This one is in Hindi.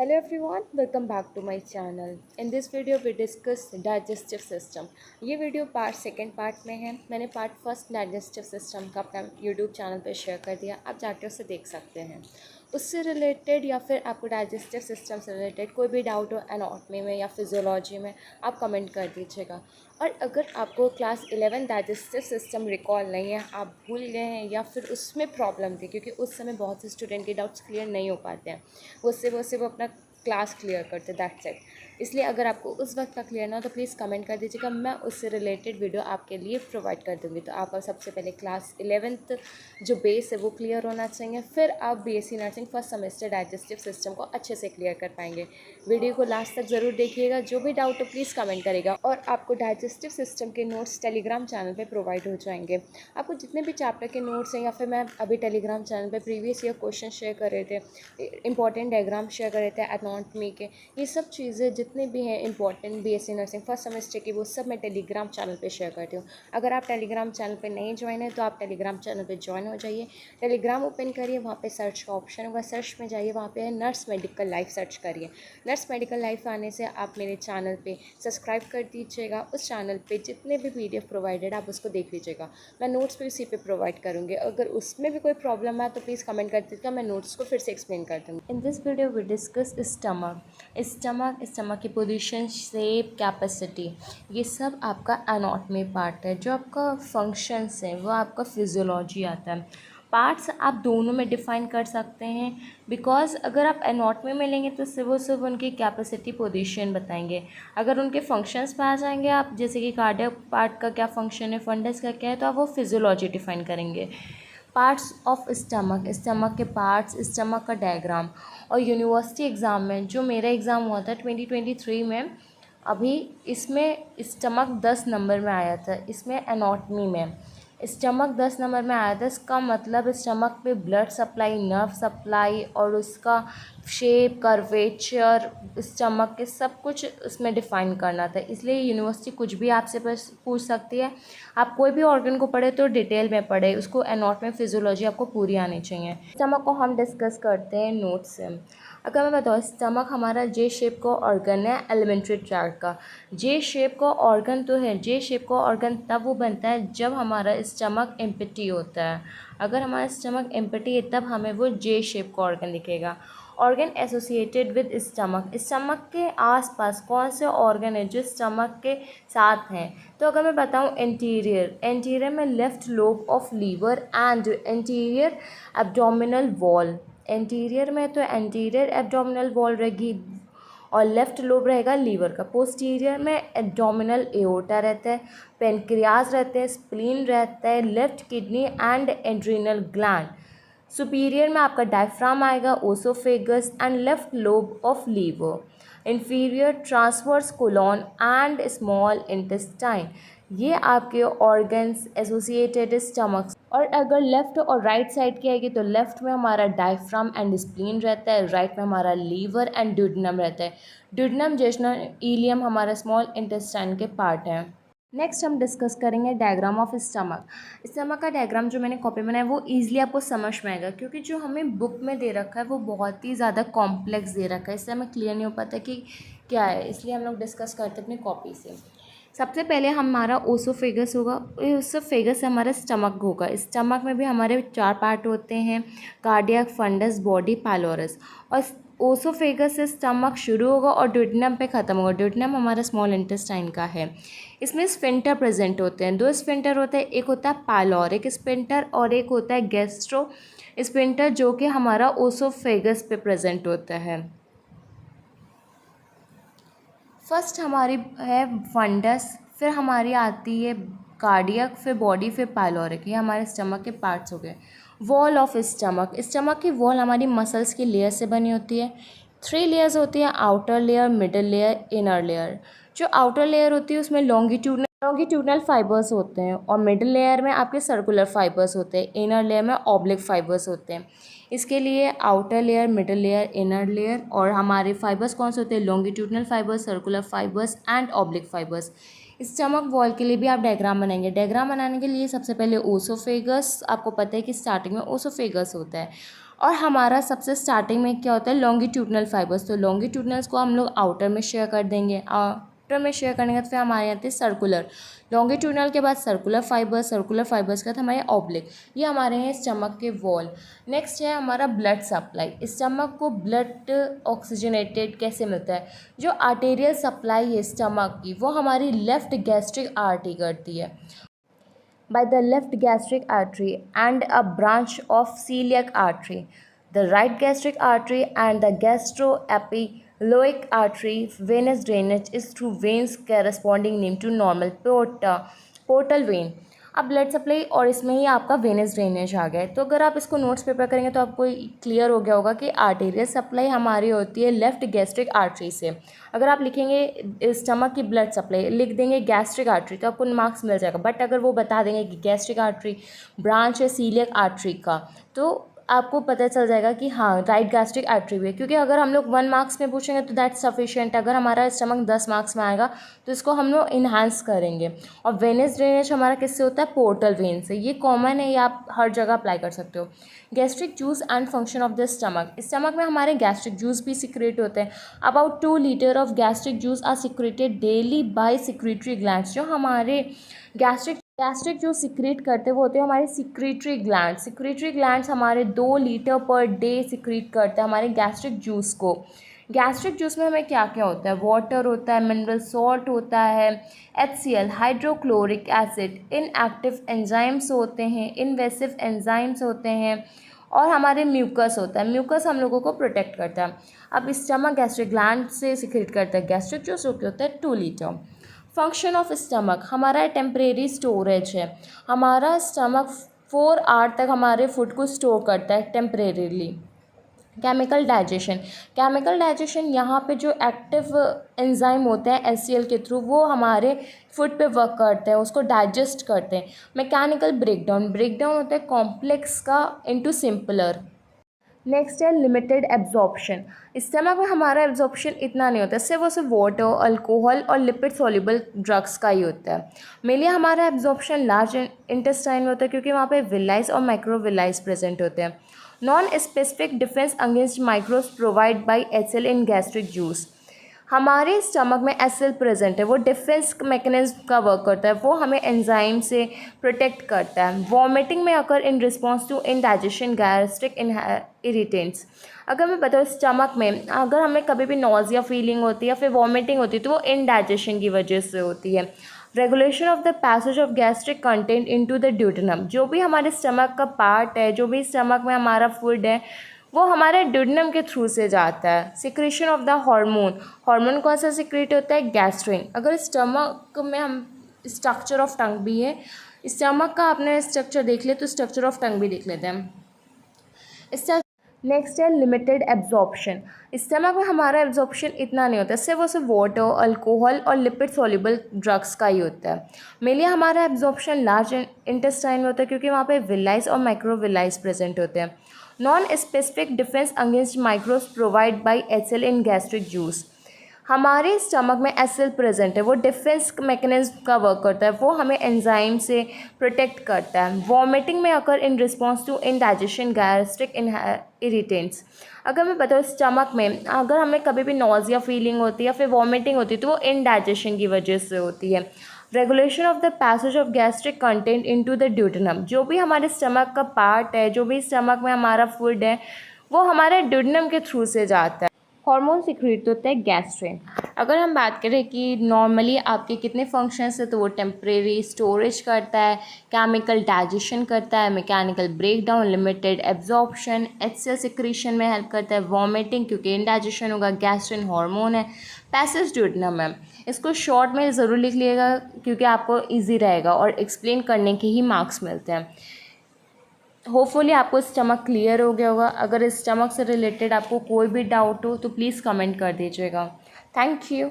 Hello everyone, welcome back to my channel. In this video we discuss digestive system. ये वीडियो सेकंड पार्ट में है. मैंने पार्ट फर्स्ट डाइजेस्टिव सिस्टम का अपना यूट्यूब चैनल पे शेयर कर दिया. आप जाके उसे देख सकते हैं. उससे रिलेटेड या फिर आपको डाइजेस्टिव सिस्टम से रिलेटेड कोई भी डाउट हो एनाटॉमी में या फिजियोलॉजी में, आप कमेंट कर दीजिएगा. और अगर आपको क्लास 11 डाइजेस्टिव सिस्टम रिकॉल नहीं है, आप भूल गए हैं या फिर उसमें प्रॉब्लम थी, क्योंकि उस समय बहुत से स्टूडेंट के डाउट्स क्लियर नहीं हो पाते हैं, वो सिर्फ अपना क्लास क्लियर करते, दैट्स इट. इसलिए अगर आपको उस वक्त का क्लियर ना हो तो प्लीज़ कमेंट कर दीजिएगा, मैं उससे रिलेटेड वीडियो आपके लिए प्रोवाइड कर दूँगी. तो आपका सबसे पहले क्लास 11th जो बेस है वो क्लियर होना चाहिए, फिर आप BSc nursing first semester digestive system को अच्छे से क्लियर कर पाएंगे. वीडियो को लास्ट तक ज़रूर देखिएगा. जो भी डाउट हो प्लीज़ कमेंट करेगा. और आपको डाइजेस्टिव सिस्टम के नोट्स टेलीग्राम चैनल पर प्रोवाइड हो जाएंगे. आपको जितने भी चैप्टर के नोट्स हैं, या फिर मैं अभी टेलीग्राम चैनल पर प्रीवियस ईयर क्वेश्चन शेयर कर रहे थे, इंपॉर्टेंट डायग्राम शेयर कर रहे थे एनाटॉमी के, ये सब चीज़ें जितने भी हैं important BSc nursing first semester की, वो सब मैं टेलीग्राम चैनल पे शेयर करती हूँ. अगर आप टेलीग्राम चैनल पे नहीं ज्वाइन है तो आप टेलीग्राम चैनल पे ज्वाइन हो जाइए. टेलीग्राम ओपन करिए, वहाँ पे सर्च का ऑप्शन होगा, सर्च में जाइए, वहाँ पे है नर्स मेडिकल लाइफ, सर्च करिए. नर्स मेडिकल लाइफ आने से आप मेरे चैनल पर सब्सक्राइब कर दीजिएगा. उस चैनल पर जितने भी PDF प्रोवाइडेड आप उसको देख लीजिएगा. मैं नोट्स भी उसी पर प्रोवाइड करूँगी. अगर उसमें भी कोई प्रॉब्लम है तो प्लीज़ कमेंट कर दीजिएगा, मैं नोट्स को फिर से एक्सप्लेन कर दूँगी. In this video we discuss stomach की पोजीशन, शेप, कैपेसिटी, ये सब आपका एनाटॉमी पार्ट है. जो आपका फंक्शंस है वो आपका फिजियोलॉजी आता है. पार्ट्स आप दोनों में डिफ़ाइन कर सकते हैं, बिकॉज अगर आप एनाटॉमी में लेंगे तो सिर्फ उनकी कैपेसिटी पोजीशन बताएंगे. अगर उनके फंक्शंस पे आ जाएंगे आप, जैसे कि कार्डियक पार्ट का क्या फंक्शन है, फंडस का क्या है, तो आप वो फिजियोलॉजी डिफ़ाइन करेंगे. पार्ट्स ऑफ स्टमक के पार्ट्स, स्टमक का डायग्राम. और यूनिवर्सिटी एग्ज़ाम में, जो मेरा एग्ज़ाम हुआ था 2023 में, अभी इसमें स्टमक 10 नंबर में आया था. इसमें एनाटॉमी में स्टमक 10 नंबर में आया था. इसका मतलब स्टमक पे ब्लड सप्लाई, नर्व सप्लाई और उसका शेप, कर्वेचर, स्टमक के सब कुछ उसमें डिफ़ाइन करना था. इसलिए यूनिवर्सिटी कुछ भी आपसे पूछ सकती है. आप कोई भी ऑर्गन को पढ़े तो डिटेल में पढ़े, उसको एनाटॉमी, फिजियोलॉजी आपको पूरी आनी चाहिए. स्टमक को हम डिस्कस करते हैं नोट से. अगर मैं बताऊँ, स्टमक हमारा जे शेप का ऑर्गन है एलिमेंट्री ट्रैक्ट का. जे शेप का ऑर्गन तो है, जे शेप का ऑर्गन तब वो बनता है जब हमारा स्टमक एम्प्टी होता है. अगर हमारा स्टमक एम्प्टी है तब हमें वो जे शेप का ऑर्गन दिखेगा. ऑर्गन एसोसिएटेड विद स्टमक के आसपास कौन से ऑर्गन है जो स्टमक के साथ हैं. तो अगर मैं बताऊं, एंटीरियर में left lobe of liver and anterior abdominal wall. Anterior में तो एंटीरियर एब्डोमिनल वॉल रहेगी और लेफ्ट लोब रहेगा लीवर का. पोस्टीरियर में एब्डोमिनल एओर्टा रहता है, पेनक्रियाज रहते हैं, स्प्लीन रहता है, left kidney and adrenal gland. Superior में आपका डायफ्राम आएगा, oesophagus and left lobe of liver. Inferior transverse colon and small intestine. ये आपके ऑर्गन्स एसोसिएटेड स्टमक. और अगर लेफ़्ट और राइट साइड की आएगी तो लेफ़्ट में हमारा डायफ्राम एंड स्प्लीन रहता है, राइट में हमारा लीवर एंड ड्यूडेनम रहता है. ड्यूडेनम, जेजुनम, इलियम हमारा स्मॉल इंटेस्टाइन के पार्ट हैं. नेक्स्ट हम डिस्कस करेंगे डायग्राम ऑफ स्टमक. स्टमक का डायग्राम जो मैंने कॉपी बनाया वो ईजिली आपको समझ में आएगा, क्योंकि जो हमें बुक में दे रखा है वो बहुत ही ज़्यादा कॉम्प्लेक्स दे रखा है, इससे हमें क्लियर नहीं हो पाता कि क्या है, इसलिए हम लोग डिस्कस करते हैं अपनी कॉपी से. सबसे पहले हमारा ओसोफेगस होगा. ओसोफेगस से हमारा स्टमक होगा. स्टमक में भी हमारे 4 पार्ट होते हैं, कार्डियक, फंडस, बॉडी, पाइलोरस. और ओसोफेगस से स्टमक शुरू होगा और ड्यूडेनम पे ख़त्म होगा. ड्यूडेनम हमारा स्मॉल इंटेस्टाइन का है. इसमें स्फिंक्टर प्रेजेंट होते हैं. 2 स्फिंक्टर होते हैं, एक होता है पाइलोरिक स्फिंक्टर और एक होता है गैस्ट्रो स्फिंक्टर, जो कि हमारा ओसोफेगस पे प्रेजेंट होता है. फर्स्ट हमारी है फंडस, फिर हमारी आती है कार्डियक, फिर बॉडी, फिर पाइलोरिक. ये हमारे स्टमक के पार्ट्स हो गए. Wall of stomach. स्टमक की वॉल हमारी मसल्स की लेयर से बनी होती है. 3 लेयर्स होती हैं, outer layer, middle layer, inner layer. जो आउटर लेयर होती है उसमें लॉन्गिट्यूडनल फाइबर्स होते हैं और मिडल लेयर में आपके सर्कुलर फाइबर्स होते हैं, इनर लेयर में ऑब्लिक फाइबर्स होते हैं. इसके लिए outer layer, middle layer, inner layer. और हमारे फाइबर्स कौन से होते हैं? Longitudinal fibres, circular fibres and oblique fibres. Stomach wall के लिए भी आप डायग्राम बनाएंगे. डायग्राम बनाने के लिए सबसे पहले ओसोफेगस, आपको पता है कि स्टार्टिंग में ओसोफेगस होता है और हमारा सबसे स्टार्टिंग में क्या होता है, लॉन्गिट्यूडनल फाइबर्स। तो लॉन्गिट्यूडनल्स को हम लोग आउटर में शेयर कर देंगे, आउटर में शेयर करने के बाद फिर हमारे आते हैं सर्कुलर, लॉन्गिट्यूडनल के बाद सर्कुलर फाइबर्स, सर्कुलर फाइबर्स के बाद हमारे ऑब्लिक, ये हमारे हैं स्टमक के वॉल। नेक्स्ट है हमारा ब्लड सप्लाई। स्टमक को ब्लड ऑक्सीजनेटेड कैसे मिलता है, जो आर्टेरियल सप्लाई है स्टमक की वो हमारी लेफ्ट गैस्ट्रिक आर्टरी करती है, by the left gastric artery and a branch of celiac artery. The right gastric artery and the gastroepiphyseal artery venous drainage is through veins corresponding name to normal portal vein. अब ब्लड सप्लाई और इसमें ही आपका वेनस ड्रेनेज आ गया है। तो अगर आप इसको नोट्स पेपर करेंगे तो आपको क्लियर हो गया होगा कि आर्टेरियल सप्लाई हमारी होती है लेफ्ट गैस्ट्रिक आर्टरी से। अगर आप लिखेंगे स्टमक की ब्लड सप्लाई, लिख देंगे गैस्ट्रिक आर्टरी, तो आपको मार्क्स मिल जाएगा। बट अगर वो बता देंगे कि गैस्ट्रिक आर्टरी ब्रांच है सीलियक आर्टरी का, तो आपको पता चल जाएगा कि हाँ राइट गैस्ट्रिक आर्टरी भी है। क्योंकि अगर हम लोग 1 मार्क्स में पूछेंगे तो दैट सफिशिएंट। अगर हमारा स्टमक 10 मार्क्स में आएगा तो इसको हम लोग इन्हांस करेंगे। और वेनस ड्रेनेज हमारा किससे होता है, पोर्टल वेन से। ये कॉमन है, ये आप हर जगह अप्लाई कर सकते हो। Gastric juice and function of the stomach. Stomach में हमारे गैस्ट्रिक जूस भी सिक्रेट होते हैं। About 2 litre of gastric juice are secreted daily by secretory glands. जो हमारे गैस्ट्रिक जो सिक्रीट करते हैं वो होते हैं हमारे सिक्रेटरी ग्लैंड। सिक्रेटरी ग्लैंड्स हमारे 2 लीटर पर डे सिक्रीट करते हैं हमारे गैस्ट्रिक जूस को। गैस्ट्रिक जूस में हमें क्या क्या होता है, वाटर होता है, मिनरल सॉल्ट होता है, HCl hydrochloric acid, inactive enzymes होते हैं, इन्वेसिव एंजाइम्स होते हैं, और हमारे म्यूकस होता है। म्यूकस हम लोगों को प्रोटेक्ट करता है। अब स्टमक गैस्ट्रिक ग्लैंड से सिक्रीट करता है गैस्ट्रिक जूस, जो कि होता है 2 लीटर। फंक्शन ऑफ स्टमक हमारा टेम्परेरी स्टोरेज है। हमारा स्टमक 4 आवर तक हमारे फूड को स्टोर करता है टेम्परेरीली। केमिकल डाइजेशन यहाँ पे जो एक्टिव एंजाइम होते हैं HCl के थ्रू वो हमारे फूड पे वर्क करते हैं, उसको डाइजेस्ट करते हैं। मैकेनिकल ब्रेकडाउन होता है कॉम्प्लेक्स का इनटू सिंपलर। नेक्स्ट है लिमिटेड एब्जॉर्प्शन। स्टमक में हमारा एब्जॉर्प्शन इतना नहीं होता, सिर्फ और सिर्फ वाटर, अल्कोहल और लिपिड सॉल्युबल ड्रग्स का ही होता है। मेनली हमारा एब्जॉर्प्शन लार्ज इंटेस्टाइन में होता है क्योंकि वहाँ पे विलाइज और माइक्रोविलाइज प्रेजेंट होते हैं। Non specific defence against microbes provide by HCl in gastric juice. हमारे स्टमक में HCl प्रेजेंट है, वो डिफेंस मैकेनिज्म का वर्क करता है, वो हमें एंजाइम से प्रोटेक्ट करता है। वॉमिटिंग में occur in response to indigestion gastric irritants. अगर मैं बताऊँ स्टमक में अगर हमें कभी भी नॉजिया फीलिंग होती है या फिर वॉमिटिंग होती है तो वो इंडाइजेशन की वजह से होती है। Regulation of the passage of gastric content into the duodenum. जो भी हमारे स्टमक का पार्ट है, जो भी स्टमक में हमारा फूड है, वो हमारे ड्यूडेनम के थ्रू से जाता है। सिक्रेशन ऑफ द हार्मोन कौन सा सिक्रेट होता है, गैस्ट्रिन। अगर स्टमक में हम स्ट्रक्चर ऑफ टंग भी है, स्टमक का आपने स्ट्रक्चर देख लिया तो स्ट्रक्चर ऑफ टंग भी देख लेते हैं। नेक्स्ट है लिमिटेड एब्जॉर्प्शन। स्टमक में हमारा एब्जॉर्प्शन इतना नहीं होता, सिर्फ और सिर्फ वाटर, अल्कोहल और लिपिड सॉल्युबल ड्रग्स का ही होता है। मेनली हमारा एब्जॉर्प्शन लार्ज इंटेस्टाइन में होता है क्योंकि वहाँ पे विलाइज और माइक्रोविलाइज प्रेजेंट होते हैं। Non specific defence against microbes provide by HCl in gastric juice. हमारे स्टमक में HCl प्रेजेंट है, वो डिफेंस मैकेनिज्म का वर्क करता है, वो हमें एंजाइम से प्रोटेक्ट करता है। वॉमिटिंग में occur in response to indigestion gastric irritants. अगर मैं बताऊँ स्टमक में अगर हमें कभी भी नॉजिया फीलिंग होती है या फिर वॉमिटिंग होती है तो वो इंडाइजेशन की वजह से होती है। Regulation of the passage of gastric content into the duodenum. जो भी हमारे स्टमक का पार्ट है, जो भी स्टमक में हमारा फूड है, वो हमारे ड्यूडेनम के थ्रू से जाता है। हार्मोन सिक्रेट होता है गैस्ट्रिन। अगर हम बात करें कि नॉर्मली आपके कितने फंक्शंस है तो वो टेम्परेरी स्टोरेज करता है, केमिकल डाइजेशन करता है, mechanical breakdown, limited absorption, HCl secretion में हेल्प करता है, वॉमिटिंग क्योंकि इंडाइजेशन होगा, गैस्ट्रिन हार्मोन है, पैसेज ड्यूडेनम है। इसको शॉर्ट में ज़रूर लिख लिएगा क्योंकि आपको ईजी रहेगा और एक्सप्लेन करने के ही मार्क्स मिलते हैं। होपफुली आपको स्टमक क्लियर हो गया होगा। अगर इस स्टमक से रिलेटेड आपको कोई भी डाउट हो तो प्लीज़ कमेंट कर दीजिएगा। Thank you.